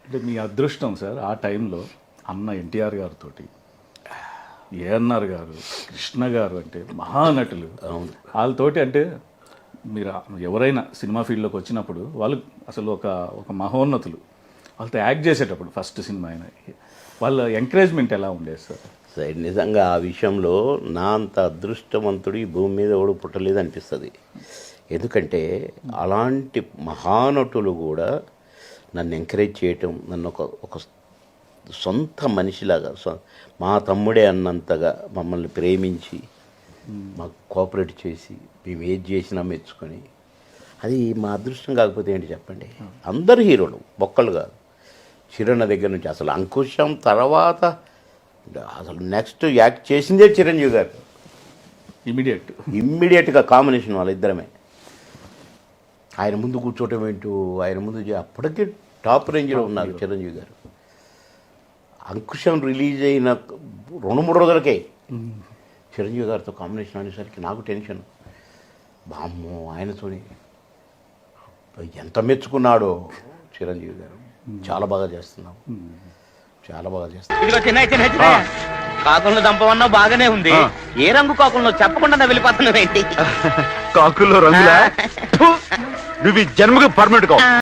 అంటే మీ అదృష్టం సార్ ఆ టైంలో అన్న ఎన్టీఆర్ గారితో ఏఎన్ఆర్ గారు కృష్ణ గారు అంటే మహానటులు వాళ్ళతోటి అంటే మీరు ఎవరైనా సినిమా ఫీల్డ్లోకి వచ్చినప్పుడు వాళ్ళు అసలు ఒక మహోన్నతులు వాళ్ళతో యాక్ట్ చేసేటప్పుడు ఫస్ట్ సినిమా అయినా వాళ్ళ ఎంకరేజ్మెంట్ ఎలా ఉండేది సార్? సరే, నిజంగా ఆ విషయంలో నా అంత అదృష్టవంతుడు ఈ భూమి మీద ఎవడు పుట్టలేదు అనిపిస్తుంది. ఎందుకంటే అలాంటి మహానటులు కూడా నన్ను ఎంకరేజ్ చేయటం, నన్ను ఒక సొంత మనిషిలాగా మా తమ్ముడే అన్నంతగా మమ్మల్ని ప్రేమించి మాకు కోఆపరేట్ చేసి మేము ఏది చేసినా మెచ్చుకొని, అది మా అదృష్టం కాకపోతే ఏంటి చెప్పండి. అందరు హీరోలు ఒక్కళ్ళు కాదు, చిరణ్ దగ్గర నుంచి అసలు అంకుశం తర్వాత అసలు నెక్స్ట్ యాక్ట్ చేసిందే చిరంజీవి గారు. ఇమ్మీడియట్గా కాంబినేషన్ వాళ్ళిద్దరమే. ఆయన ముందు కూర్చోవటం ఏంటో, ఆయన ముందు అప్పటికే టాప్ రేంజ్లో ఉన్నారు చిరంజీవి గారు. అంకుశం రిలీజ్ అయిన 2-3 రోజులకే చిరంజీవి గారితో కాంబినేషన్ అనేసరికి నాకు టెన్షన్. బామ్మో, ఆయనతోని ఎంత మెచ్చుకున్నాడో చిరంజీవి గారు. చాలా బాగా చేస్తున్నాం, చాలా బాగా చేస్తున్నాం. కాకులను దంపమన్నా బాగానే ఉంది. ఏ రంగు కాకులను చెప్పకుండా వెళ్ళిపోతున్నావు ఏంటి? కాకుల్లో రంగులా? నువ్వు ఈ జన్మకి పర్మనెంట్ కావు.